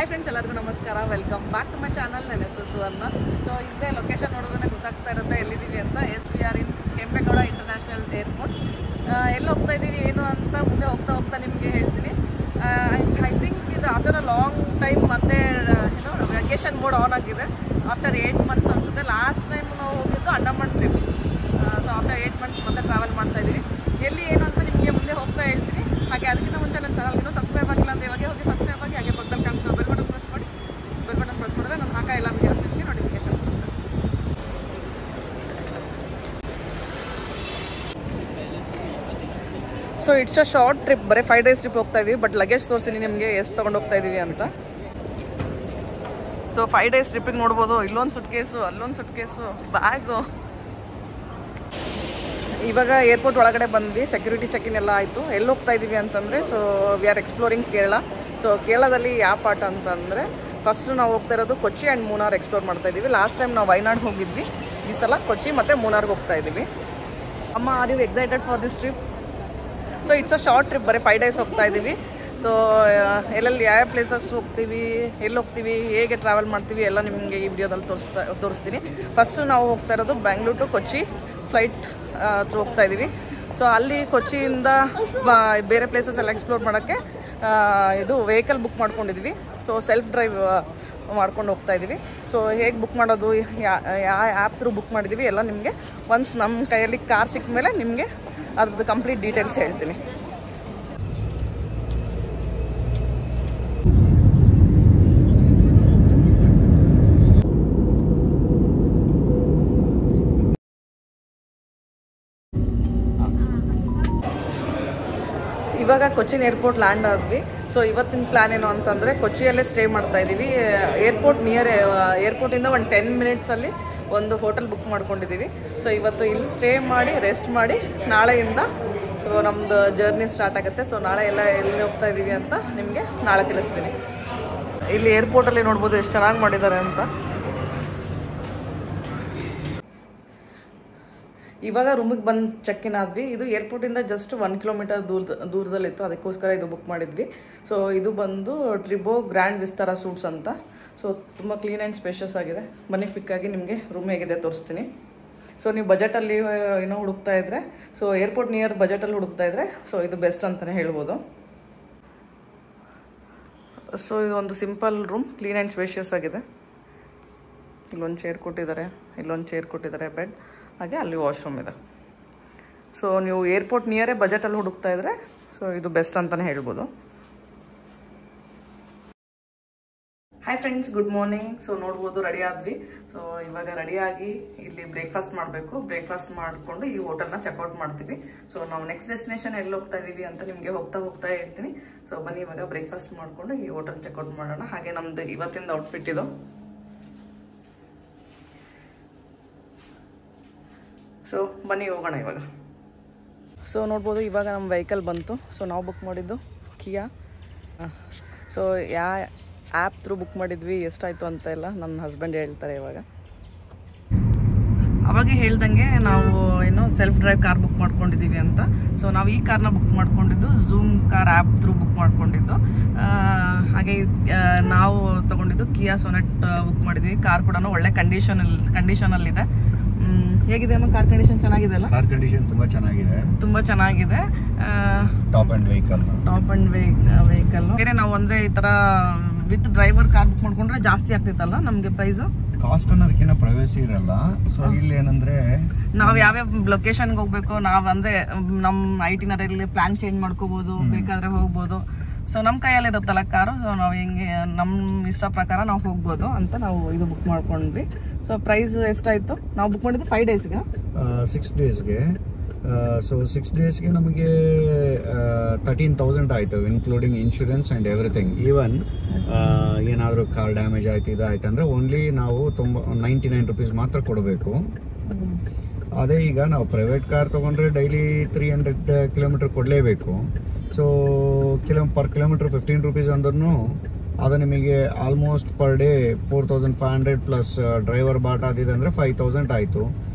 Hi friends, ಎಲ್ಲರಿಗೂ ನಮಸ್ಕಾರ. Welcome back to my channel. ನನ್ನ ಹೆಸರು ಸುವರ್ಣ. ಸೊ ಇದೇ ಲೊಕೇಶನ್ ನೋಡೋದನ್ನ ಗೊತ್ತಾಗ್ತಾ ಇರುತ್ತೆ ಎಲ್ಲಿದ್ದೀವಿ ಅಂತ. SVR ಇನ್ ಕೆಂಪೇಗೌಡ ಇಂಟರ್ನ್ಯಾಷನಲ್ ಏರ್ಪೋರ್ಟ್. ಎಲ್ಲಿ ಹೋಗ್ತಾ ಇದ್ದೀವಿ ಏನು ಅಂತ ಮುಂದೆ ಹೋಗ್ತಾ ನಿಮಗೆ ಹೇಳ್ತೀನಿ. ಐ ಥಿಂಕ್ ಇದು ಆಫ್ಟರ್ ಅ ಲಾಂಗ್ ಟೈಮ್ ಮತ್ತೆ ವೆಕೇಷನ್ ಮೋಡ್ ಆನ್ ಆಗಿದೆ. ಆಫ್ಟರ್ 8 months ಅನಿಸುತ್ತೆ. ಲಾಸ್ಟ್ ಟೈಮ್ ನಾವು ಹೋಗಿದ್ದು Andaman trip. So after 8 months ಮತ್ತೆ ಟ್ರಾವೆಲ್ ಮಾಡ್ತಾ ಇದ್ದೀವಿ. ಎಲ್ಲಿ ಏನು ಅಂತ ನಿಮಗೆ ಮುಂದೆ ಹೋಗ್ತಾ ಹೇಳ್ತೀನಿ. ಹಾಗೆ ಅದಕ್ಕಿಂತ ಮುಂಚೆ ನನ್ನ ಚಾನಲ್ಗೆ ಸಬ್ಸ್ಕ್ರೈಬ್ ಆಗಿಲ್ಲ ಅಂದರೆ ಇವಾಗ ಹೋಗಿ ಸಬ್ಸ್ಕ್ರೈಬ್ ಆಗಿ, ಹಾಗೆ ಪಕ್ಕದಲ್ಲಿ ಕಾಣಿಸೋ ಬೆಲ್ ಬಟನ್ ಪ್ರೆಸ್ ಮಾಡಿ. ಬೆಲ್ ಬಟನ್ ಪ್ರೆಸ್ ಮಾಡಿದ್ರೆ ನಾನು ಹಾಕ ಎಲ್ಲ ವೀಡಿಯೋಸ್ ನಿಮಗೆ ನೋಟಿಫಿಕೇಶನ್ ಬರುತ್ತೆ. So it's a short trip, ಬರೀ 5 days ಟ್ರಿಪ್ ಹೋಗ್ತಾ ಇದ್ದೀವಿ. ಬಟ್ ಲಗೇಜ್ ತೋರಿಸ್ತೀನಿ ನಿಮಗೆ ಎಷ್ಟು ತೊಗೊಂಡು ಹೋಗ್ತಾ ಇದ್ದೀವಿ ಅಂತ. ಸೊ 5 days ಟ್ರಿಪ್ಪಿಗೆ ನೋಡ್ಬೋದು, ಇಲ್ಲೊಂದು ಸುಟ್ಕೇಸು, ಅಲ್ಲೊಂದು ಸುಟ್ಕೇಸು, ಬ್ಯಾಗು. ಇವಾಗ ಏರ್ಪೋರ್ಟ್ ಒಳಗಡೆ ಬಂದ್ವಿ. ಸೆಕ್ಯೂರಿಟಿ ಚೆಕ್-ಇನ್ ಎಲ್ಲ ಆಯಿತು. ಎಲ್ಲಿ ಹೋಗ್ತಾ ಇದ್ದೀವಿ ಅಂತಂದರೆ, so we are exploring Kerala. So ಕೇರಳದಲ್ಲಿ ಯಾವ ಪಾರ್ಟ್ ಅಂತಂದರೆ, ಫಸ್ಟು ನಾವು ಹೋಗ್ತಾ ಇರೋದು ಕೊಚ್ಚಿ ಆ್ಯಂಡ್ ಮೂನಾರ್ ಎಕ್ಸ್ಪ್ಲೋರ್ ಮಾಡ್ತಾ ಇದ್ದೀವಿ. ಲಾಸ್ಟ್ ಟೈಮ್ ನಾವು ವಯನಾಡ್ ಹೋಗಿದ್ವಿ. ಈ ಸಲ ಕೊಚ್ಚಿ ಮತ್ತು ಮೂನಾರ್ಗೆ ಹೋಗ್ತಾ ಇದ್ದೀವಿ. ಅಮ್ಮ, are you excited for this trip? So it's a short trip, ಬರೀ 5 days ಹೋಗ್ತಾ ಇದ್ದೀವಿ. ಸೊ ಎಲ್ಲೆಲ್ಲಿ ಯಾವ ಪ್ಲೇಸಸ್ ಹೋಗ್ತೀವಿ, ಎಲ್ಲಿ ಹೋಗ್ತೀವಿ, ಹೇಗೆ ಟ್ರಾವೆಲ್ ಮಾಡ್ತೀವಿ ಎಲ್ಲ ನಿಮಗೆ ಈ ವಿಡಿಯೋದಲ್ಲಿ ತೋರಿಸ್ತೀನಿ. ಫಸ್ಟು ನಾವು ಹೋಗ್ತಾ ಇರೋದು Bengaluru to Kochi flight through ಹೋಗ್ತಾ ಇದ್ದೀವಿ. ಸೊ ಅಲ್ಲಿ ಕೊಚ್ಚಿಯಿಂದ ಬೇರೆ ಪ್ಲೇಸಸ್ ಎಲ್ಲ ಎಕ್ಸ್ಪ್ಲೋರ್ ಮಾಡೋಕ್ಕೆ ಇದು ವೆಹಿಕಲ್ ಬುಕ್ ಮಾಡ್ಕೊಂಡಿದ್ವಿ. ಸೊ ಸೆಲ್ಫ್ ಡ್ರೈವ್ ಮಾಡ್ಕೊಂಡು ಹೋಗ್ತಾ ಇದ್ದೀವಿ. ಸೊ ಹೇಗೆ ಬುಕ್ ಮಾಡೋದು, ಯಾವ ಆ್ಯಪ್ ಥ್ರೂ ಬುಕ್ ಮಾಡಿದ್ದೀವಿ ಎಲ್ಲ ನಿಮಗೆ ಒನ್ಸ್ ನಮ್ಮ ಕೈಯಲ್ಲಿ ಕಾರ್ ಸಿಕ್ಕ ಮೇಲೆ ನಿಮಗೆ ಅದ್ರದ್ದು ಕಂಪ್ಲೀಟ್ ಡೀಟೇಲ್ಸ್ ಹೇಳ್ತೀನಿ. ಇವಾಗ ಕೊಚ್ಚಿನ್ ಏರ್ಪೋರ್ಟ್ ಲ್ಯಾಂಡ್ ಆದ್ವಿ. ಸೊ ಇವತ್ತಿನ ಪ್ಲ್ಯಾನ್ ಏನು ಅಂತಂದರೆ, ಕೊಚ್ಚಿಯಲ್ಲೇ ಸ್ಟೇ ಮಾಡ್ತಾ ಇದ್ದೀವಿ. ಏರ್ಪೋರ್ಟಿಂದ ಒಂದು 10 minutesಲ್ಲಿ ಒಂದು ಹೋಟೆಲ್ ಬುಕ್ ಮಾಡ್ಕೊಂಡಿದ್ದೀವಿ. ಸೊ ಇವತ್ತು ಇಲ್ಲಿ ಸ್ಟೇ ಮಾಡಿ ರೆಸ್ಟ್ ಮಾಡಿ ನಾಳೆಯಿಂದ ಸೊ ನಮ್ಮದು ಜರ್ನಿ ಸ್ಟಾರ್ಟ್ ಆಗುತ್ತೆ. ಸೊ ನಾಳೆ ಎಲ್ಲ ಎಲ್ಲಿ ಹೋಗ್ತಾ ಇದ್ದೀವಿ ಅಂತ ನಿಮಗೆ ನಾಳೆ ತಿಳಿಸ್ತೀನಿ. ಇಲ್ಲಿ ಏರ್ಪೋರ್ಟಲ್ಲಿ ನೋಡ್ಬೋದು ಎಷ್ಟು ಚೆನ್ನಾಗಿ ಮಾಡಿದ್ದಾರೆ ಅಂತ. ಇವಾಗ ರೂಮಿಗೆ ಬಂದು ಚೆಕ್-ಇನ್ ಆದ್ವಿ. ಇದು ಏರ್ಪೋರ್ಟಿಂದ ಜಸ್ಟ್ 1 kilometer ದೂರದಲ್ಲಿತ್ತು, ಅದಕ್ಕೋಸ್ಕರ ಇದು ಬುಕ್ ಮಾಡಿದ್ವಿ. ಸೊ ಇದು ಬಂದು ಟ್ರಿಬೋ ಗ್ರ್ಯಾಂಡ್ ವಿಸ್ತಾರ ಸೂಟ್ಸ್ ಅಂತ. ಸೊ ತುಂಬ ಕ್ಲೀನ್ ಆ್ಯಂಡ್ ಸ್ಪೇಷಿಯಸ್ ಆಗಿದೆ. ಬನ್ನಿ ಕ್ವಿಕ್ಕಾಗಿ ನಿಮಗೆ ರೂಮ್ ಹೇಗಿದೆ ತೋರಿಸ್ತೀನಿ. ಸೊ ನೀವು ಬಜೆಟಲ್ಲಿ ಏನೋ ಹುಡುಕ್ತಾ ಇದ್ದರೆ, ಸೊ ಏರ್ಪೋರ್ಟ್ ನಿಯರ್ ಬಜೆಟಲ್ಲಿ ಹುಡುಕ್ತಾ ಇದ್ದರೆ ಸೊ ಇದು ಬೆಸ್ಟ್ ಅಂತಲೇ ಹೇಳ್ಬೋದು. ಸೊ ಇದು ಒಂದು simple room, clean and spacious ಆಗಿದೆ. ಇಲ್ಲೊಂದು ಚೇರ್ ಕೊಟ್ಟಿದ್ದಾರೆ, ಇಲ್ಲೊಂದು ಚೇರ್ ಕೊಟ್ಟಿದ್ದಾರೆ, ಬೆಡ್, ಹಾಗೆ ಅಲ್ಲಿ ವಾಶ್ರೂಮ್ ಇದೆ. ಸೊ ನೀವು ಏರ್ಪೋರ್ಟ್ ನಿಯರೇ ಬಜೆಟಲ್ಲಿ ಹುಡುಕ್ತಾ ಇದ್ದರೆ ಸೊ ಇದು ಬೆಸ್ಟ್ ಅಂತಲೇ ಹೇಳ್ಬೋದು. Hi friends, good morning. So ನೋಡ್ಬೋದು ರೆಡಿ ಆದ್ವಿ. ಸೊ ಇವಾಗ ರೆಡಿಯಾಗಿ ಇಲ್ಲಿ ಬ್ರೇಕ್ಫಾಸ್ಟ್ ಮಾಡಬೇಕು. ಬ್ರೇಕ್ಫಾಸ್ಟ್ ಮಾಡಿಕೊಂಡು ಈ ಹೋಟೆಲ್ನ ಚೆಕ್ಔಟ್ ಮಾಡ್ತೀವಿ. ಸೊ ನಾವು ನೆಕ್ಸ್ಟ್ ಡೆಸ್ಟಿನೇಷನ್ ಎಲ್ಲಿ ಹೋಗ್ತಾ ಇದ್ದೀವಿ ಅಂತ ನಿಮಗೆ ಹೋಗ್ತಾ ಹೇಳ್ತೀನಿ. ಸೊ ಬನ್ನಿ ಇವಾಗ ಬ್ರೇಕ್ಫಾಸ್ಟ್ ಮಾಡಿಕೊಂಡು ಈ ಹೋಟೆಲ್ ಚೆಕ್ಔಟ್ ಮಾಡೋಣ. ಹಾಗೆ ನಮ್ದು ಇವತ್ತಿಂದ ಔಟ್ಫಿಟ್ ಇದು. ಸೊ ಬನ್ನಿ ಹೋಗೋಣ ಇವಾಗ. ಸೊ ನೋಡ್ಬೋದು ಇವಾಗ ನಮ್ಮ ವೆಹಿಕಲ್ ಬಂತು. ಸೊ ನಾವು ಬುಕ್ ಮಾಡಿದ್ದು ಕಿಯಾ. ಸೊ ಯಾವ ಆ್ಯಪ್ ಥ್ರೂ ಬುಕ್ ಮಾಡಿದ್ವಿ, ಎಷ್ಟಾಯಿತು ಅಂತ ಎಲ್ಲ ನನ್ನ ಹಸ್ಬೆಂಡ್ ಹೇಳ್ತಾರೆ ಇವಾಗ. ಅವಾಗೆ ಹೇಳ್ದಂಗೆ ನಾವು ಏನೋ ಸೆಲ್ಫ್ ಡ್ರೈವ್ ಕಾರ್ ಬುಕ್ ಮಾಡ್ಕೊಂಡಿದ್ದೀವಿ ಅಂತ. ಸೊ ನಾವು ಈ ಕಾರ್ನ ಬುಕ್ ಮಾಡ್ಕೊಂಡಿದ್ದು Zoom car app through book ಮಾಡ್ಕೊಂಡಿದ್ದು. ಹಾಗೆ ನಾವು ತೊಗೊಂಡಿದ್ದು ಕಿಯಾ ಸೊನೆಟ್ ಬುಕ್ ಮಾಡಿದ್ದೀವಿ. ಕಾರ್ ಕೂಡ ಒಳ್ಳೆ ಕಂಡೀಷನಲ್ಲಿದೆ. ಹೇಗಿದೆ ಅಮ್ಮ ಕಾರ್ ಕಂಡೀಷನ್? ಚೆನ್ನಾಗಿದೆ ಅಲ್ಲ? ಕಾರ್ ಕಂಡೀಷನ್ ತುಂಬಾ ಚೆನ್ನಾಗಿದೆ. ಟಾಪ್ ಅಂಡ್ ವೆಹಿಕಲ್ ಬೇರೆ ನಾವು ಅಂದ್ರೆ ಈ ತರ ವಿತ್ ಡ್ರೈವರ್ ಕಾರ್ ಬುಕ್ ಮಾಡ್ಕೊಂಡ್ರೆ ಜಾಸ್ತಿ ಆಗ್ತಿತ್ತಲ್ಲ ನಮ್ಗೆ ಪ್ರೈಸ್. ಕಾಸ್ಟ್ ಅನ್ನೋದಕ್ಕಿಂತ ಪ್ರೈವಸಿ ಇರಲ್ಲ. ಸೊ ಇಲ್ಲಿ ಏನಂದ್ರೆ ನಾವ್ ಯಾವ್ಯಾವ ಲೊಕೇಶನ್ಗೆ ಹೋಗ್ಬೇಕು, ನಾವ್ ಅಂದ್ರೆ ನಮ್ ಐಟಿನರಿಯಲ್ಲಿ ಪ್ಲಾನ್ ಚೇಂಜ್ ಮಾಡ್ಕೋಬಹುದು, ಬೇಕಾದ್ರೆ ಹೋಗ್ಬೋದು. ಸೊ ನಮ್ಮ ಕೈಯಲ್ಲಿ ಇರುತ್ತಲ್ಲ ಕಾರು. ಸೊ ನಾವು ಹೆಂಗೆ ನಮ್ಮ ಇಷ್ಟ ಪ್ರಕಾರ ನಾವು ಹೋಗ್ಬೋದು ಅಂತ ನಾವು ಇದು ಬುಕ್ ಮಾಡ್ಕೊಂಡ್ವಿ. ಸೊ ಪ್ರೈಸ್ ಎಷ್ಟಾಯಿತು? ನಾವು ಬುಕ್ ಮಾಡಿದ್ದು 5 daysಗೆ 6 daysಗೆ. ಸೊ 6 daysಗೆ ನಮಗೆ 13,000 ಆಯಿತು, including insurance and everything. Even ಏನಾದರೂ ಕಾರ್ ಡ್ಯಾಮೇಜ್ ಆಯ್ತು ಇದಾಯ್ತು ಅಂದರೆ ಓನ್ಲಿ ನಾವು 99 rupees ಮಾತ್ರ ಕೊಡಬೇಕು. ಅದೇ ಈಗ ನಾವು ಪ್ರೈವೇಟ್ ಕಾರ್ ತೊಗೊಂಡ್ರೆ ಡೈಲಿ 300 kilometer ಕೊಡಲೇಬೇಕು. ಸೊ ಪರ್ ಕಿಲೋಮೀಟರ್ 15 rupees ಅಂದ್ರೂ ಅದು ನಿಮಗೆ almost per day 4,500 plus driver ಬಾಟ ಅದಿದೆ ಅಂದರೆ 5,000 ಆಯಿತು.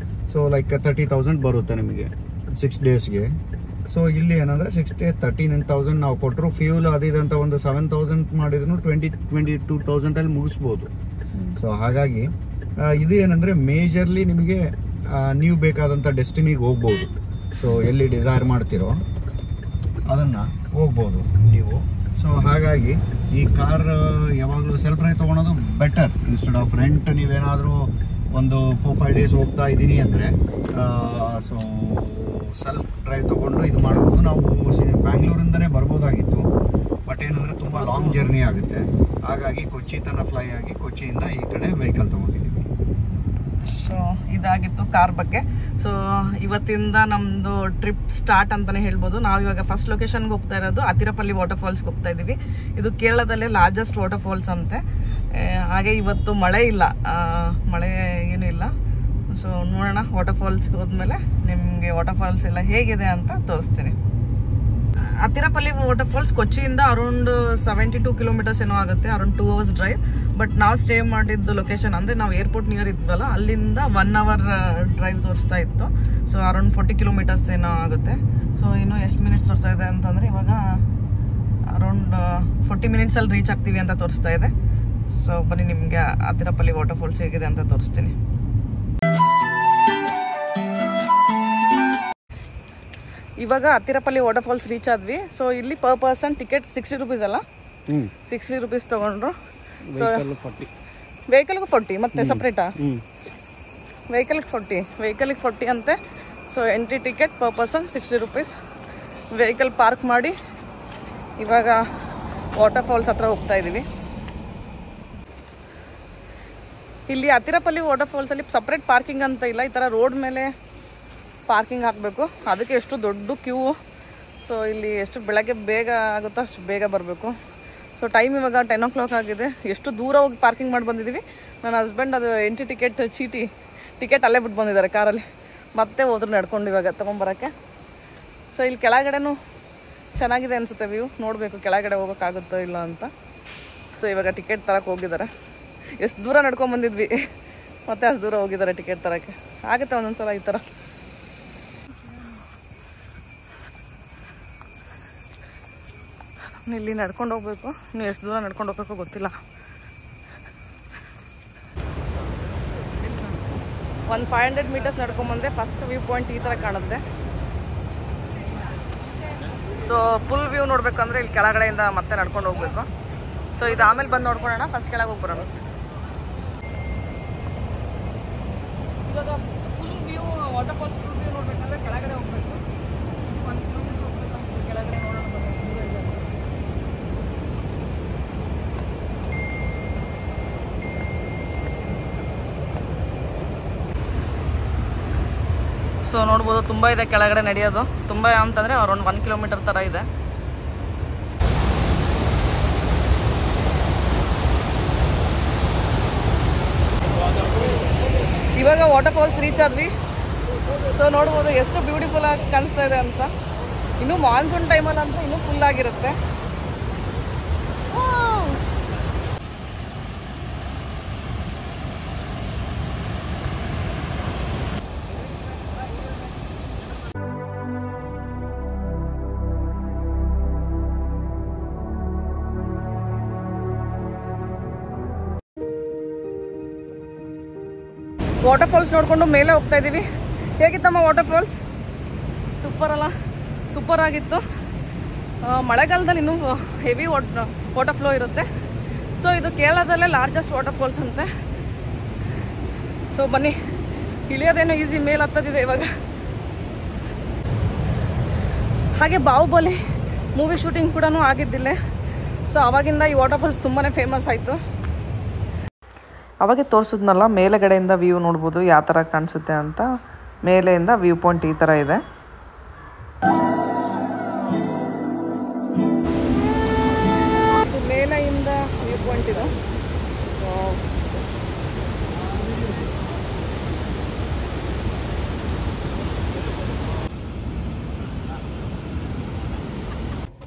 ಸೊ ಲೈಕ್ 30,000 ಬರುತ್ತೆ ನಿಮಗೆ 6 daysಗೆ. ಸೊ ಇಲ್ಲಿ ಏನಂದರೆ 39,000 ನಾವು ಕೊಟ್ಟರು, ಫ್ಯೂಲ್ ಅದಿದಂತ ಒಂದು 7,000 ಮಾಡಿದ್ರು 22,000 ಮುಗಿಸ್ಬೋದು. ಸೊ ಹಾಗಾಗಿ ಇದು ಏನಂದರೆ ಮೇಜರ್ಲಿ ನಿಮಗೆ ನೀವು ಬೇಕಾದಂಥ ಡೆಸ್ಟಿನಿಗೆ ಹೋಗ್ಬೋದು. ಸೊ ಎಲ್ಲಿ ಡಿಸೈರ್ ಮಾಡ್ತೀರೋ ಅದನ್ನು ಹೋಗ್ಬೋದು ನೀವು. ಸೊ ಹಾಗಾಗಿ ಈ ಕಾರ್ ಯಾವಾಗಲೂ ಸೆಲ್ಫ್ ಡ್ರೈವ್ ತೊಗೊಳೋದು ಬೆಟರ್ ಇನ್ಸ್ಟೆಡ್ ಆಫ್ ರೆಂಟ್. ನೀವೇನಾದರೂ ಒಂದು 4-5 ಡೇಸ್ ಹೋಗ್ತಾ ಇದ್ದೀನಿ ಅಂದರೆ ಸೊ ಸೆಲ್ಫ್ ಡ್ರೈವ್ ತೊಗೊಂಡು ಇದು ಮಾಡ್ಬೋದು. ನಾವು ಬ್ಯಾಂಗ್ಳೂರಿಂದನೇ ಬರ್ಬೋದಾಗಿತ್ತು, ಬಟ್ ಏನಂದರೆ ತುಂಬ ಲಾಂಗ್ ಜರ್ನಿ ಆಗುತ್ತೆ. ಹಾಗಾಗಿ ಕೊಚ್ಚಿ ತನಕ ಫ್ಲೈ ಆಗಿ ಕೊಚ್ಚಿಯಿಂದ ಈ ಕಡೆ ವೆಹಿಕಲ್ ತೊಗೊಂಡಿದ್ದೀವಿ. ಸೊ ಇದಾಗಿತ್ತು ಕಾರ್ ಬಗ್ಗೆ. ಸೊ ಇವತ್ತಿಂದ ನಮ್ಮದು ಟ್ರಿಪ್ ಸ್ಟಾರ್ಟ್ ಅಂತಲೇ ಹೇಳ್ಬೋದು. ನಾವು ಇವಾಗ ಫಸ್ಟ್ ಲೊಕೇಶನ್ಗೆ ಹೋಗ್ತಾ ಇರೋದು ಅತಿರಪಲ್ಲಿ ವಾಟರ್ಫಾಲ್ಸ್ಗೆ ಹೋಗ್ತಾ ಇದ್ದೀವಿ. ಇದು ಕೇರಳದಲ್ಲೇ ಲಾರ್ಜೆಸ್ಟ್ ವಾಟರ್ಫಾಲ್ಸ್ ಅಂತೆ. ಹಾಗೆ ಇವತ್ತು ಮಳೆ ಇಲ್ಲ, ಮಳೆ ಏನೂ ಇಲ್ಲ. ಸೊ ನೋಡೋಣ, ವಾಟರ್ಫಾಲ್ಸ್ಗೆ ಹೋದ್ಮೇಲೆ ನಿಮಗೆ ವಾಟರ್ಫಾಲ್ಸ್ ಎಲ್ಲ ಹೇಗಿದೆ ಅಂತ ತೋರಿಸ್ತೀನಿ. ಅತಿರಪಲ್ಲಿ ವಾಟರ್ಫಾಲ್ಸ್ ಕೊಚ್ಚಿಯಿಂದ ಅರೌಂಡ್ 72 ಕಿಲೋಮೀಟರ್ಸ್ ಏನೋ ಆಗುತ್ತೆ, ಅರೌಂಡ್ 2 hours ಡ್ರೈವ್. ಬಟ್ ನಾವು ಸ್ಟೇ ಮಾಡಿದ್ದು ಲೊಕೇಶನ್ ಅಂದರೆ ನಾವು ಏರ್ಪೋರ್ಟ್ ನಿಯರ್ ಇದ್ವಲ್ಲ, ಅಲ್ಲಿಂದ 1 hour ಡ್ರೈವ್ ತೋರಿಸ್ತಾ ಇತ್ತು. ಸೊ ಅರೌಂಡ್ 40 ಕಿಲೋಮೀಟರ್ಸ್ ಏನೋ ಆಗುತ್ತೆ. ಸೊ ಇನ್ನು ಎಷ್ಟು ಮಿನಿಟ್ಸ್ ತೋರಿಸ್ತಾ ಇದೆ ಅಂತಂದರೆ ಇವಾಗ ಅರೌಂಡ್ 40 ಮಿನಿಟ್ಸಲ್ಲಿ ರೀಚ್ ಆಗ್ತೀವಿ ಅಂತ ತೋರಿಸ್ತಾ ಇದೆ. ಸೊ ಬನ್ನಿ ನಿಮಗೆ ಅತಿರಪಲ್ಲಿ ವಾಟರ್ಫಾಲ್ಸ್ ಹೇಗಿದೆ ಅಂತ ತೋರಿಸ್ತೀನಿ. ಇವಾಗ ಅತಿರಪಲ್ಲಿ ವಾಟರ್ಫಾಲ್ಸ್ ರೀಚ್ ಆದ್ವಿ. ಸೊ ಇಲ್ಲಿ ಪರ್ ಪರ್ಸನ್ ಟಿಕೆಟ್ 60 rupees ಅಲ್ಲ, 60 rupees ತೊಗೊಂಡ್ರು. ಸೊ ವೆಹಿಕಲ್ಗೂ 40 ಮತ್ತೆ ಸಪ್ರೇಟಾ? ವೆಹಿಕಲ್ಗೆ 40 ಅಂತೆ. So entry ticket per person 60 rupees. Vehicle park ಮಾಡಿ ಇವಾಗ ವಾಟರ್ಫಾಲ್ಸ್ ಹತ್ರ ಹೋಗ್ತಾ ಇದ್ದೀವಿ. ಇಲ್ಲಿ ಅತಿರಪಲ್ಲಿ ವಾಟರ್ಫಾಲ್ಸಲ್ಲಿ ಸಪ್ರೇಟ್ ಪಾರ್ಕಿಂಗ್ ಅಂತ ಇಲ್ಲ, ಈ ಥರ ರೋಡ್ ಮೇಲೆ ಪಾರ್ಕಿಂಗ್ ಹಾಕಬೇಕು. ಅದಕ್ಕೆ ಎಷ್ಟು ದೊಡ್ಡ ಕ್ಯೂ. ಸೊ ಇಲ್ಲಿ ಎಷ್ಟು ಬೆಳಗ್ಗೆ ಬೇಗ ಆಗುತ್ತೋ ಅಷ್ಟು ಬೇಗ ಬರಬೇಕು. ಸೊ ಟೈಮ್ ಇವಾಗ 10 o'clock ಆಗಿದೆ. ಎಷ್ಟು ದೂರ ಹೋಗಿ ಪಾರ್ಕಿಂಗ್ ಮಾಡಿ ಬಂದಿದ್ದೀವಿ. ನನ್ನ ಹಸ್ಬೆಂಡ್ ಅದು ಎಂಟ್ರಿ ಟಿಕೆಟ್ ಅಲ್ಲೇ ಬಿಟ್ಟು ಬಂದಿದ್ದಾರೆ ಕಾರಲ್ಲಿ. ಮತ್ತೆ ಹೋದ್ರು ನಡ್ಕೊಂಡು ಇವಾಗ ತೊಗೊಂಬರೋಕ್ಕೆ. ಸೊ ಇಲ್ಲಿ ಕೆಳಗಡೆನೂ ಚೆನ್ನಾಗಿದೆ ಅನಿಸುತ್ತೆ ವ್ಯೂ. ನೋಡಬೇಕು ಕೆಳಗಡೆ ಹೋಗೋಕ್ಕಾಗುತ್ತೋ ಇಲ್ಲ ಅಂತ. ಸೊ ಇವಾಗ ಟಿಕೆಟ್ ತರಕ್ಕೆ ಹೋಗಿದ್ದಾರೆ. ಎಷ್ಟು ದೂರ ನಡ್ಕೊಂಬಂದಿದ್ವಿ, ಮತ್ತೆ ಅಷ್ಟು ದೂರ ಹೋಗಿದ್ದಾರೆ ಟಿಕೆಟ್ ತರೋಕ್ಕೆ. ಆಗುತ್ತೆ ಒಂದೊಂದ್ಸಲ ಈ ಥರ. ಇಲ್ಲಿ ನಡ್ಕೊಂಡು ಹೋಗ್ಬೇಕು. ನೀವು ಎಷ್ಟು ದೂರ ನಡ್ಕೊಂಡು ಹೋಗ್ಬೇಕು ಗೊತ್ತಿಲ್ಲ. ಒಂದು 500 meters ನಡ್ಕೊಂಬಂದ್ರೆ ಫಸ್ಟ್ ವ್ಯೂ ಪಾಯಿಂಟ್ ಈ ಥರ ಕಾಣುತ್ತೆ. ಸೊ ಫುಲ್ ವ್ಯೂ ನೋಡ್ಬೇಕಂದ್ರೆ ಇಲ್ಲಿ ಕೆಳಗಡೆಯಿಂದ ಮತ್ತೆ ನಡ್ಕೊಂಡು ಹೋಗ್ಬೇಕು. ಸೊ ಇದು ಆಮೇಲೆ ಬಂದು ನೋಡ್ಕೊಳ್ಳೋಣ, ಫಸ್ಟ್ ಕೆಳಗೆ ಹೋಗಿ ಬರೋಣ. ಇವಾಗ full view waterfalls full view ನೋಡ್ಬೇಕಂದ್ರೆ ಕೆಳಗಡೆ ಹೋಗ್ಬೇಕು. 1 kilometer ಹೋಗ್ಬೇಕು ಕೆಳಗಡೆ ನೋಡೋಣ. ಸೊ ನೋಡ್ಬೋದು ತುಂಬ ಇದೆ ಕೆಳಗಡೆ ನಡೆಯೋದು. ತುಂಬ ಅಂತಂದರೆ ಅರೌಂಡ್ 1 kilometer ಥರ ಇದೆ. ಇವಾಗ ವಾಟರ್ಫಾಲ್ಸ್ ರೀಚ್ ಆದ್ವಿ. ಸೊ ನೋಡ್ಬೋದು ಎಷ್ಟು ಬ್ಯೂಟಿಫುಲ್ ಆಗಿ ಕಾಣಿಸ್ತಾ ಇದೆ ಅಂತ. ಇನ್ನೂ ಮಾನ್ಸೂನ್ ಟೈಮಲ್ಲಿ ಅಂತ ಇನ್ನೂ ಫುಲ್ ಆಗಿರುತ್ತೆ. ವಾಟರ್ಫಾಲ್ಸ್ ನೋಡಿಕೊಂಡು ಮೇಲೆ ಹೋಗ್ತಾ ಇದ್ದೀವಿ. ಹೇಗಿತ್ತಮ್ಮ ವಾಟರ್ಫಾಲ್ಸ್? ಸೂಪರ್ ಅಲ್ಲ? ಸೂಪರ್ ಆಗಿತ್ತು. ಮಳೆಗಾಲದಲ್ಲಿ ಇನ್ನೂ ಹೆವಿ ವಾಟರ್ ಫ್ಲೋ ಇರುತ್ತೆ. ಸೊ ಇದು ಕೇರಳದಲ್ಲೇ ಲಾರ್ಜೆಸ್ಟ್ ವಾಟರ್ಫಾಲ್ಸ್ ಅಂತೆ. ಸೊ ಬನ್ನಿ, ಇಳಿಯೋದೇನೋ ಈಸಿ, ಮೇಲೆ ಹತ್ತದಿದೆ ಇವಾಗ. ಹಾಗೆ ಬಾಹುಬಲಿ ಮೂವಿ ಶೂಟಿಂಗ್ ಕೂಡ ಆಗಿದ್ದಿಲ್ಲ. ಸೊ ಆವಾಗಿಂದ ಈ ವಾಟರ್ಫಾಲ್ಸ್ ತುಂಬಾ ಫೇಮಸ್ ಆಯಿತು. ಅವಾಗೆ ತೋರಿಸಿದ್ನಲ್ಲ ಮೇಲೆಗಡೆಯಿಂದ ವ್ಯೂ ನೋಡ್ಬೋದು ಯಾವ ಥರ ಕಾಣಿಸುತ್ತೆ ಅಂತ. ಮೇಲೆಯಿಂದ ವ್ಯೂ ಪಾಯಿಂಟ್ ಈ ಥರ ಇದೆ. ಮೇಲೆಯಿಂದ ವ್ಯೂ ಪಾಯಿಂಟ್ ಇದೆ.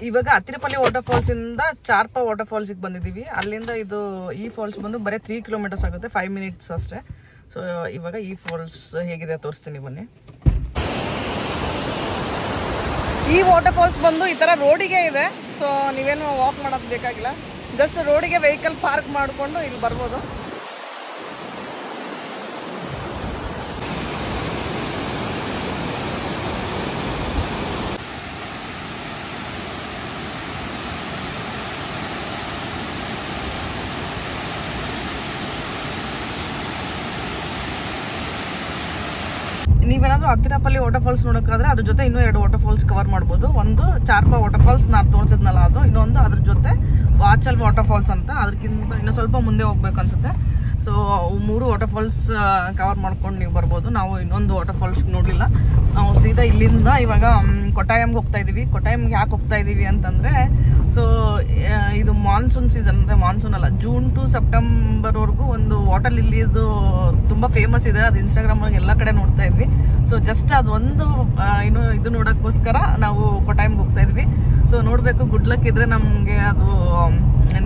ಇವಾಗ ಅತಿರಪಲ್ಲಿ ವಾಟರ್ಫಾಲ್ಸ್ ಇಂದ ಚಾರ್ಪಾ ವಾಟರ್ಫಾಲ್ಸಿಗೆ ಬಂದಿದ್ದೀವಿ. ಅಲ್ಲಿಂದ ಈ ಫಾಲ್ಸ್ ಬಂದು ಬರೀ 3 kilometers ಆಗುತ್ತೆ, 5 minutes ಅಷ್ಟೇ. ಸೊ ಇವಾಗ ಈ ಫಾಲ್ಸ್ ಹೇಗಿದೆ ತೋರಿಸ್ತೀನಿ ಬನ್ನಿ. ಈ ವಾಟರ್ ಫಾಲ್ಸ್ ಬಂದು ಈ ಥರ ರೋಡಿಗೆ ಇದೆ. ಸೊ ನೀವೇನು ವಾಕ್ ಮಾಡೋದು ಬೇಕಾಗಿಲ್ಲ, ಜಸ್ಟ್ ರೋಡಿಗೆ ವೆಹಿಕಲ್ ಪಾರ್ಕ್ ಮಾಡಿಕೊಂಡು ಇಲ್ಲಿ ಬರ್ಬೋದು. ನೀವೇನಾದರೂ ಅತ್ತಿರಪಲ್ಲಿ ವಾಟರ್ ಫಾಲ್ಸ್ ನೋಡೋಕ್ಕಾದ್ರೆ ಅದ್ರ ಜೊತೆ ಇನ್ನೂ 2 ವಾಟರ್ ಫಾಲ್ಸ್ ಕವರ್ ಮಾಡ್ಬೋದು. ಒಂದು ಚಾರ್ಪಾ ವಾಟರ್ ಫಾಲ್ಸ್ ನಾನು ತೋರಿಸಿದ್ನಲ್ಲ ಅದು, ಇನ್ನೊಂದು ಅದ್ರ ಜೊತೆ ವಾಚಲ್ ವಾಟರ್ ಫಾಲ್ಸ್ ಅಂತ, ಅದಕ್ಕಿಂತ ಇನ್ನೂ ಸ್ವಲ್ಪ ಮುಂದೆ ಹೋಗ್ಬೇಕು ಅನ್ಸುತ್ತೆ. ಸೊ 3 ವಾಟರ್ ಫಾಲ್ಸ್ ಕವರ್ ಮಾಡ್ಕೊಂಡು ನೀವು ಬರ್ಬೋದು. ನಾವು ಇನ್ನೊಂದು ವಾಟರ್ ಫಾಲ್ಸ್ ನೋಡಲಿಲ್ಲ. ನಾವು ಸೀದಾ ಇಲ್ಲಿಂದ ಇವಾಗ ಕೊಟ್ಟಾಯಮ್ಗೆ ಹೋಗ್ತಾ ಇದ್ದೀವಿ. ಕೊಟ್ಟಾಯಮ್ಗೆ ಯಾಕೆ ಹೋಗ್ತಾ ಇದ್ದೀವಿ ಅಂತಂದರೆ, ಸೊ ಇದು ಮಾನ್ಸೂನ್ ಸೀಸನ್, ಅಂದರೆ ಮಾನ್ಸೂನ್ ಅಲ್ಲ, ಜೂನ್ ಟು ಸೆಪ್ಟೆಂಬರ್ವರೆಗೂ ಒಂದು ವಾಟರ್ ಲಿಲ್ಲಿದು ತುಂಬ ಫೇಮಸ್ ಇದೆ. ಅದು ಇನ್ಸ್ಟಾಗ್ರಾಮಲ್ಲಿ ಎಲ್ಲ ಕಡೆ ನೋಡ್ತಾ ಇದ್ವಿ. ಸೊ ಜಸ್ಟ್ ಅದೊಂದು ಇದು ನೋಡೋಕ್ಕೋಸ್ಕರ ನಾವು ಕೊಟ್ಟಾಯಮ್ಗೆ ಹೋಗ್ತಾ ಇದ್ವಿ. ಸೊ ನೋಡಬೇಕು, ಗುಡ್ ಲಕ್ ಇದ್ರೆ ನಮಗೆ ಅದು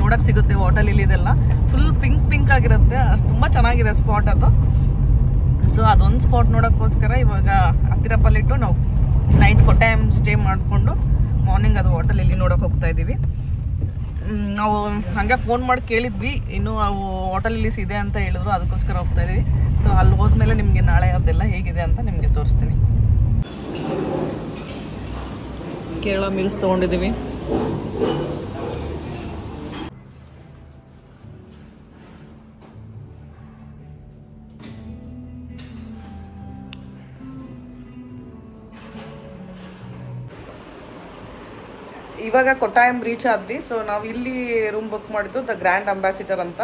ನೋಡೋಕೆ ಸಿಗುತ್ತೆ. ವಾಟರ್ ಲಿಲ್ಲಿದೆಲ್ಲ ಫುಲ್ ಪಿಂಕ್ ಆಗಿರುತ್ತೆ, ಅಷ್ಟು ತುಂಬ ಚೆನ್ನಾಗಿದೆ ಸ್ಪಾಟ್ ಅದು. ಸೊ ಅದೊಂದು ಸ್ಪಾಟ್ ನೋಡೋಕ್ಕೋಸ್ಕರ ಇವಾಗ ಹತ್ತಿರಪಲ್ಲಿಟ್ಟು ನಾವು ನೈಟ್ ಕೊಟ್ಟಾಯಮ್ ಸ್ಟೇ ಮಾಡಿಕೊಂಡು ಮಾರ್ನಿಂಗ್ ಅದು ವಾಟರ್ ಲಿಲ್ಲಿ ನೋಡೋಕೆ ಹೋಗ್ತಾ ಇದ್ದೀವಿ. ನಾವು ಹಾಗೆ ಫೋನ್ ಮಾಡಿ ಕೇಳಿದ್ವಿ, ಇನ್ನೂ ಅವು ವಾಟರ್ ಲಿಲ್ಲಿಸ್ ಇದೆ ಅಂತ ಹೇಳಿದ್ರು, ಅದಕ್ಕೋಸ್ಕರ ಹೋಗ್ತಾ ಇದ್ದೀವಿ. ಸೊ ಅಲ್ಲಿ ಹೋದ್ಮೇಲೆ ನಿಮಗೆ ನಾಳೆ ಅದೆಲ್ಲ ಹೇಗಿದೆ ಅಂತ ನಿಮಗೆ ತೋರಿಸ್ತೀನಿ. ಕೇರಳ ಮೀಲ್ಸ್ ತೊಗೊಂಡಿದ್ದೀವಿ. ಇವಾಗ ಕೊಟ್ಟಾಯಮ್ ರೀಚ್ ಆದ್ವಿ. ಸೊ ನಾವು ಇಲ್ಲಿ ರೂಮ್ ಬುಕ್ ಮಾಡಿದ್ದು ದ ಗ್ರ್ಯಾಂಡ್ ಅಂಬಾಸಿಡರ್ ಅಂತ.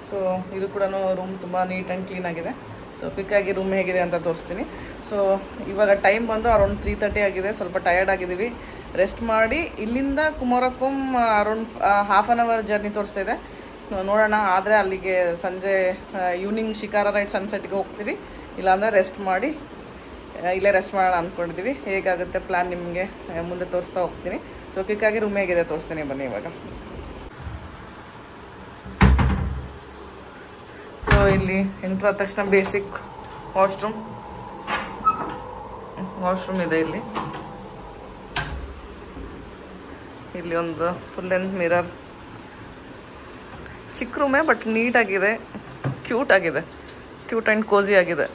ಸೊ ಇದು ಕೂಡ ರೂಮ್ ತುಂಬ ನೀಟ್ ಆ್ಯಂಡ್ ಕ್ಲೀನ್ ಆಗಿದೆ. ಸೊ ಕ್ವಿಕ್ಕಾಗಿ ರೂಮ್ ಹೇಗಿದೆ ಅಂತ ತೋರಿಸ್ತೀನಿ. ಸೊ ಇವಾಗ ಟೈಮ್ ಬಂದು ಅರೌಂಡ್ 3:30 ಆಗಿದೆ. ಸ್ವಲ್ಪ ಟಯರ್ಡ್ ಆಗಿದ್ದೀವಿ, ರೆಸ್ಟ್ ಮಾಡಿ ಇಲ್ಲಿಂದ Kumarakom around half an hour journey ತೋರಿಸ್ತಾ ಇದೆ. ನೋಡೋಣ, ಆದರೆ ಅಲ್ಲಿಗೆ ಸಂಜೆ ಈವ್ನಿಂಗ್ ಶಿಕಾರ ರೈಡ್ ಸನ್ಸೆಟ್ಗೆ ಹೋಗ್ತೀವಿ, ಇಲ್ಲಾಂದರೆ ರೆಸ್ಟ್ ಮಾಡಿ ಇಲ್ಲೇ ರೆಸ್ಟ್ ಮಾಡೋಣ ಅಂದ್ಕೊಂಡಿದ್ದೀವಿ. ಹೇಗಾಗುತ್ತೆ ಪ್ಲ್ಯಾನ್ ನಿಮಗೆ ಮುಂದೆ ತೋರಿಸ್ತಾ ಹೋಗ್ತೀನಿ. ಸೊ ಕ್ವಿಕ್ಕಾಗಿ ರೂಮ್ ಹೇಗಿದೆ ತೋರಿಸ್ತೀನಿ ಬನ್ನಿ ಇವಾಗ. ಸೊ ಇಲ್ಲಿ ಎಂಟ್ರ್ ಆದ ತಕ್ಷಣ ಬೇಸಿಕ್ ವಾಶ್ರೂಮ್ ಇದೆ. ಇಲ್ಲಿ ಒಂದು ಫುಲ್ ಲೆಂತ್ ಮಿರರ್, ಚಿಕ್ಕ ರೂಮೇ ಬಟ್ ನೀಟಾಗಿದೆ, ಕ್ಯೂಟ್ ಆ್ಯಂಡ್ ಕೋಸಿ ಆಗಿದೆ,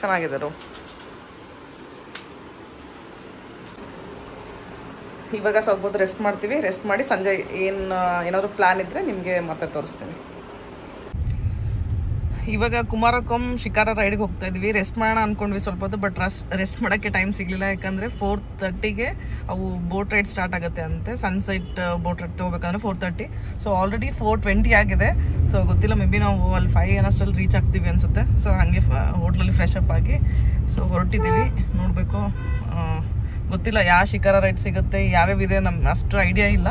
ಚೆನ್ನಾಗಿದೆ ರೂಮ್. ಇವಾಗ ಸ್ವಲ್ಪ ಹೊತ್ತು ರೆಸ್ಟ್ ಮಾಡ್ತೀವಿ. ರೆಸ್ಟ್ ಮಾಡಿ ಸಂಜೆ ಏನಾದರೂ ಪ್ಲ್ಯಾನ್ ಇದ್ದರೆ ನಿಮಗೆ ಮತ್ತೆ ತೋರಿಸ್ತೀನಿ. ಇವಾಗ ಕುಮಾರಕೋಮ್ ಶಿಕಾರ ರೈಡ್ಗೆ ಹೋಗ್ತಾ ಇದ್ವಿ. ರೆಸ್ಟ್ ಮಾಡೋಣ ಅಂದ್ಕೊಂಡ್ವಿ ಸ್ವಲ್ಪ ಹೊತ್ತು, ಬಟ್ ರೆಸ್ಟ್ ಮಾಡೋಕ್ಕೆ ಟೈಮ್ ಸಿಗಲಿಲ್ಲ. ಯಾಕಂದರೆ 4:30ಗೆ ಅವು ಬೋಟ್ ರೈಡ್ ಸ್ಟಾರ್ಟ್ ಆಗುತ್ತೆ ಅಂತೆ. ಸನ್ಸೆಟ್ ಬೋಟ್ ರೈಡ್ ತೊಗೋಬೇಕಂದ್ರೆ 4:30. ಸೊ ಆಲ್ರೆಡಿ 4:20 ಆಗಿದೆ. ಸೊ ಗೊತ್ತಿಲ್ಲ, ಮೇ ಬಿ ನಾವು ಅಲ್ಲಿ 5 ಏನಷ್ಟಲ್ಲಿ ರೀಚ್ ಆಗ್ತೀವಿ ಅನಿಸುತ್ತೆ. ಸೊ ಹಾಗೆ ಹೋಟ್ಲಲ್ಲಿ ಫ್ರೆಶ್ ಅಪ್ ಆಗಿ ಸೊ ಹೊರಟಿದ್ದೀವಿ. ನೋಡಬೇಕು, ಗೊತ್ತಿಲ್ಲ ಯಾವ ಶಿಕಾರ ರೈಡ್ ಸಿಗುತ್ತೆ, ಯಾವ್ಯಾವಿದೆ, ನಮ್ಗೆ ಅಷ್ಟು ಐಡಿಯಾ ಇಲ್ಲ.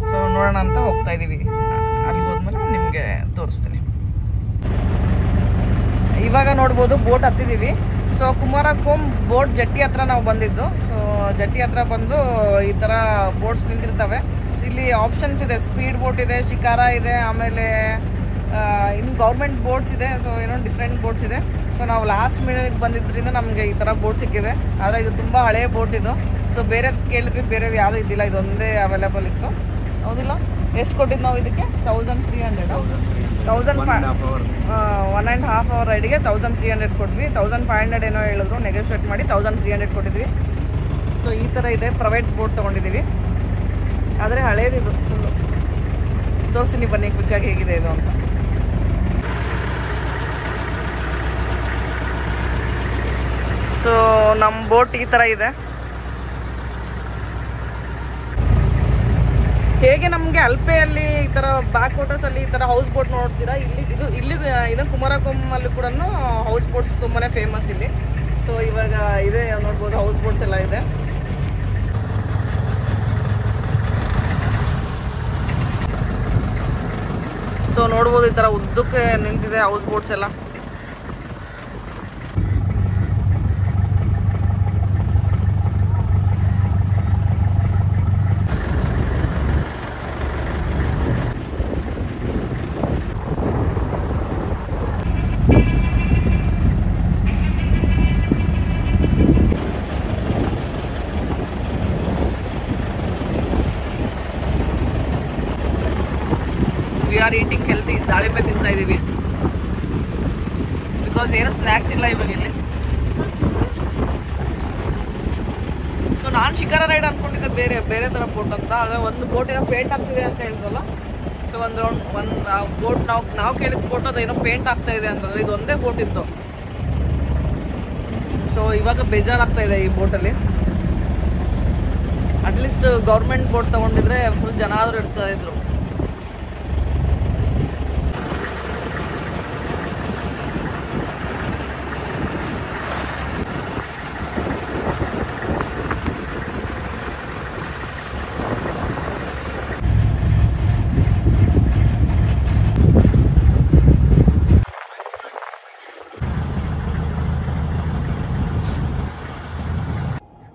ಸೊ ನೋಡೋಣ ಅಂತ ಹೋಗ್ತಾ ಇದ್ದೀವಿ. ಅಲ್ಲಿ ಹೋದ್ಮೇಲೆ ನಿಮಗೆ ತೋರಿಸ್ತೀನಿ. ಇವಾಗ ನೋಡ್ಬೋದು ಬೋಟ್ ಹತ್ತಿದ್ದೀವಿ. ಸೊ ಕುಮಾರಕೋಮ್ ಬೋಟ್ ಜಟ್ಟಿ ಹತ್ರ ನಾವು ಬಂದಿದ್ದು. ಸೊ ಜಟ್ಟಿ ಹತ್ರ ಬಂದು ಈ ಥರ ಬೋಟ್ಸ್ ನಿಂತಿರ್ತವೆ. ಇಲ್ಲಿ ಆಪ್ಷನ್ಸ್ ಇದೆ, ಸ್ಪೀಡ್ ಬೋಟ್ ಇದೆ, ಶಿಕಾರ ಇದೆ, ಆಮೇಲೆ ಇನ್ನು ಗೌರ್ಮೆಂಟ್ ಬೋಟ್ಸ್ ಇದೆ. ಸೊ ಏನೋ ಡಿಫ್ರೆಂಟ್ ಬೋಟ್ಸ್ ಇದೆ. ಸೊ ನಾವು ಲಾಸ್ಟ್ ಮಿನಿಟ್ ಬಂದಿದ್ದರಿಂದ ನಮಗೆ ಈ ಥರ ಬೋಟ್ ಸಿಕ್ಕಿದೆ. ಆದರೆ ಇದು ತುಂಬ ಹಳೆಯ ಬೋಟ್ ಇದು. ಸೊ ಬೇರೆ ಕೇಳಿದ್ವಿ, ಬೇರೆ ಯಾವುದೂ ಇದ್ದಿಲ್ಲ, ಇದೊಂದೇ ಅವೈಲೇಬಲ್ ಇತ್ತು. ಹೌದಿಲ್ಲ? ಎಷ್ಟು ಕೊಟ್ಟಿದ್ದು ನಾವು ಇದಕ್ಕೆ? 1300. 1.5 ಅವರ್ ರೈಡಿಗೆ 1300 ಕೊಟ್ವಿ. 1500 ಏನೋ ಹೇಳಿದ್ರು, ನೆಗೋಷಿಯೇಟ್ ಮಾಡಿ 1300 ಕೊಟ್ಟಿದ್ವಿ. ಸೊ ಈ ಥರ ಇದೆ, ಪ್ರೈವೇಟ್ ಬೋಟ್ ತೊಗೊಂಡಿದ್ದೀವಿ. ಆದರೆ ಹಳೇದಿದು ಫುಲ್ಲು. ತೋರಿಸ್ತೀನಿ ಬನ್ನಿ ಕ್ವಿಕ್ಕಾಗಿ ಹೇಗಿದೆ ಇದು ಅಂತ. ಸೊ ನಮ್ಮ ಬೋಟ್ ಈ ಥರ ಇದೆ. ಹೇಗೆ ನಮಗೆ ಅಲ್ಪೆಯಲ್ಲಿ ಈ ಥರ ಬ್ಯಾಕ್ ವಾಟರ್ಸಲ್ಲಿ ಈ ಥರ ಹೌಸ್ ಬೋಟ್ ನೋಡ್ತೀರಾ, ಇದು ಕುಮಾರಕೋಮಲ್ಲಿ ಕೂಡ ಹೌಸ್ ಬೋಟ್ಸ್ ತುಂಬಾ ಫೇಮಸ್ ಇಲ್ಲಿ. ಸೊ ಇವಾಗ ಇದೆ ನೋಡ್ಬೋದು, ಹೌಸ್ ಬೋಟ್ಸ್ ಎಲ್ಲ ಇದೆ. ಸೊ ನೋಡ್ಬೋದು ಈ ಥರ ಉದ್ದಕ್ಕೆ ನಿಂತಿದೆ ಹೌಸ್ ಬೋಟ್ಸ್ ಎಲ್ಲ. Are eating healthy. ದಾಳಿಂಬೆ ತಿಂತಾ ಇದ್ದೀವಿ ಬಿಕಾಸ್ ಏನೋ ಸ್ನ್ಯಾಕ್ಸ್ ಇಲ್ಲ ಇವಾಗ ಇಲ್ಲಿ. ಸೊ ನಾನು ಶಿಖರ ರೈಡ್ ಅಂದ್ಕೊಂಡಿದ್ದೆ ಬೇರೆ ಥರ ಬೋಟ್ ಅಂತ. ಅದೇ ಒಂದು ಬೋಟ್ ಏನೋ ಪೇಂಟ್ ಆಗ್ತಿದೆ ಅಂತ ಹೇಳಿದ್ರಲ್ಲ. ಸೊ ಒಂದು ಬೋಟ್ ನಾವು ಕೇಳಿದ ಬೋಟ್ ಅದು ಏನೋ ಪೇಂಟ್ ಆಗ್ತಾ ಇದೆ ಅಂತಂದರೆ ಇದು ಒಂದೇ ಬೋಟ್ ಇತ್ತು. ಸೊ ಇವಾಗ ಬೇಜಾರಾಗ್ತಾ ಇದೆ ಈ ಬೋಟಲ್ಲಿ. ಅಟ್ಲೀಸ್ಟ್ ಗೌರ್ಮೆಂಟ್ ಬೋಟ್ ತೊಗೊಂಡಿದ್ರೆ ಫುಲ್ ಜನ ಆದರೂ ಇರ್ತಾ ಇದ್ರು.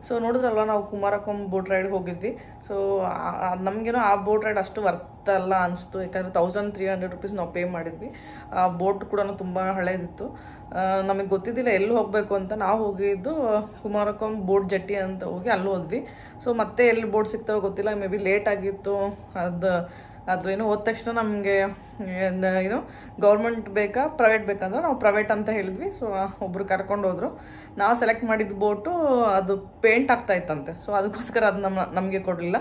ಸೊ ನೋಡಿದ್ರಲ್ಲ, ನಾವು ಕುಮಾರಕೊಂ ಬೋಟ್ ರೈಡ್ಗೆ ಹೋಗಿದ್ವಿ. ಸೊ ನಮಗೇನೋ ಆ ಬೋಟ್ ರೈಡ್ ಅಷ್ಟು ವರ್ತ್ ಅಲ್ಲ ಅನಿಸ್ತು. ಯಾಕಂದರೆ 1300 ರುಪೀಸ್ ನಾವು ಪೇ ಮಾಡಿದ್ವಿ. ಆ ಬೋಟ್ ಕೂಡ ತುಂಬ ಹಳೇದಿತ್ತು. ನಮಗೆ ಗೊತ್ತಿದ್ದಿಲ್ಲ ಎಲ್ಲಿ ಹೋಗಬೇಕು ಅಂತ. ನಾವು ಹೋಗಿದ್ದು ಕುಮಾರಕೊಂ ಬೋಟ್ ಜೆಟ್ಟಿ ಅಂತ ಹೋಗಿ ಅಲ್ಲಿ ಹೋದ್ವಿ. ಸೊ ಮತ್ತೆ ಎಲ್ಲಿ ಬೋಟ್ ಸಿಗ್ತಾವೋ ಗೊತ್ತಿಲ್ಲ, ಮೇ ಬಿ ಲೇಟ್ ಆಗಿತ್ತು. ಅದು ಏನೋ ಹೋದ ತಕ್ಷಣ ನಮಗೆ ಏನು ಗೌರ್ಮೆಂಟ್ ಬೇಕಾ ಪ್ರೈವೇಟ್ ಬೇಕಂದ್ರೆ ನಾವು ಪ್ರೈವೇಟ್ ಅಂತ ಹೇಳಿದ್ವಿ. ಸೊ ಒಬ್ಬರು ಕರ್ಕೊಂಡು ಹೋದರು. ನಾವು ಸೆಲೆಕ್ಟ್ ಮಾಡಿದ ಬೋಟು ಅದು ಪೇಂಟ್ ಆಗ್ತಾ ಇತ್ತಂತೆ. ಸೊ ಅದಕ್ಕೋಸ್ಕರ ಅದು ನಮಗೆ ಕೊಡಲಿಲ್ಲ.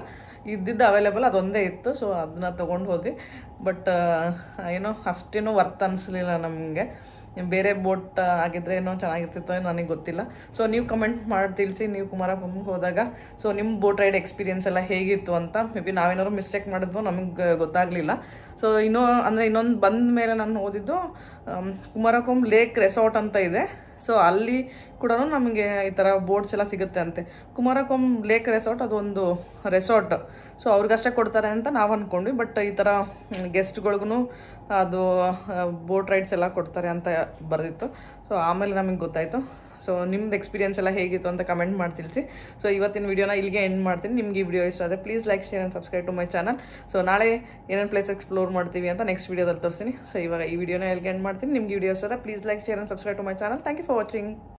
ಇದ್ದಿದ್ದು ಅವೈಲೇಬಲ್ ಅದೊಂದೇ ಇತ್ತು. ಸೊ ಅದನ್ನ ತೊಗೊಂಡು ಹೋದ್ವಿ. ಬಟ್ ಏನೋ ಅಷ್ಟೇನೋ ವರ್ತ್ ಅನಿಸ್ಲಿಲ್ಲ ನಮಗೆ. ಬೇರೆ ಬೋಟ್ ಆಗಿದ್ರೆ ಏನೋ ಚೆನ್ನಾಗಿರ್ತಿತ್ತೋ ನನಗೆ ಗೊತ್ತಿಲ್ಲ. ಸೊ ನೀವು ಕಮೆಂಟ್ ಮಾಡಿ ತಿಳಿಸಿ, ನೀವು ಕುಮಾರಕೊಂಗೆ ಹೋದಾಗ ಸೊ ನಿಮ್ಮ ಬೋಟ್ ರೈಡ್ ಎಕ್ಸ್ಪೀರಿಯನ್ಸ್ ಎಲ್ಲ ಹೇಗಿತ್ತು ಅಂತ. ಮೇ ಬಿ ನಾವೇನಾದ್ರು ಮಿಸ್ಟೇಕ್ ಮಾಡಿದ್ವೋ ನಮಗೆ ಗೊತ್ತಾಗಲಿಲ್ಲ. ಸೊ ಇನ್ನೊಂದು ಬಂದ ಮೇಲೆ ನಾನು ಓದಿದ್ದು ಕುಮಾರಕೊಂ ಲೇಕ್ ರೆಸಾರ್ಟ್ ಅಂತ ಇದೆ. ಸೊ ಅಲ್ಲಿ ಕೂಡ ನಮಗೆ ಈ ಥರ ಬೋಟ್ಸ್ ಎಲ್ಲ ಸಿಗುತ್ತೆ ಅಂತೆ. ಕುಮಾರಕೊಂ ಲೇಕ್ ರೆಸಾರ್ಟ್ ಅದೊಂದು ರೆಸಾರ್ಟ್. ಸೊ ಅವ್ರಿಗಷ್ಟೇ ಕೊಡ್ತಾರೆ ಅಂತ ನಾವು ಅಂದ್ಕೊಂಡ್ವಿ. ಬಟ್ ಈ ಥರ ಗೆಸ್ಟ್ಗಳಿಗೂ ಅದು ಬೋಟ್ ರೈಡ್ಸ್ ಎಲ್ಲ ಕೊಡ್ತಾರೆ ಅಂತ ಬರೆದಿತ್ತು. ಸೊ ಆಮೇಲೆ ನಮಗೆ ಗೊತ್ತಾಯಿತು. ಸೊ ನಿಮ್ದು ಎಕ್ಸ್ಪೀರಿಯನ್ಸ್ ಎಲ್ಲ ಹೇಗಿತ್ತು ಅಂತ ಕಮೆಂಟ್ ಮಾಡಿ ತಿಳಿಸಿ. ಸೊ ಇವತ್ತಿನ ವಿಡಿಯೋನ ಇಲ್ಲಿಗೆ ಎಂಡ್ ಮಾಡ್ತೀನಿ. ನಿಮ್ಗೆ ಈ ವಿಡಿಯೋ ಇಷ್ಟ ಆದರೆ please like, share and subscribe to my channel. So ನಾಳೆ ಏನೇನು ಪ್ಲೇಸ್ ಎಕ್ಸ್ಪ್ಲೋರ್ ಮಾಡ್ತೀವಿ ಅಂತ ನೆಕ್ಸ್ಟ್ ವಿಡಿಯೋದಲ್ಲಿ ತೋರಿಸ್ತೀನಿ. ಸೊ ಇವಾಗ ಈ ವಿಡಿಯೋನ ಇಲ್ಲಿಗೆ ಎಂಡ್ ಮಾಡ್ತೀನಿ. ನಿಮ್ಗೆ ವಿಡಿಯೋ ಇಷ್ಟ ಆದರೆ please like, share and subscribe to my channel. Thank you for watching.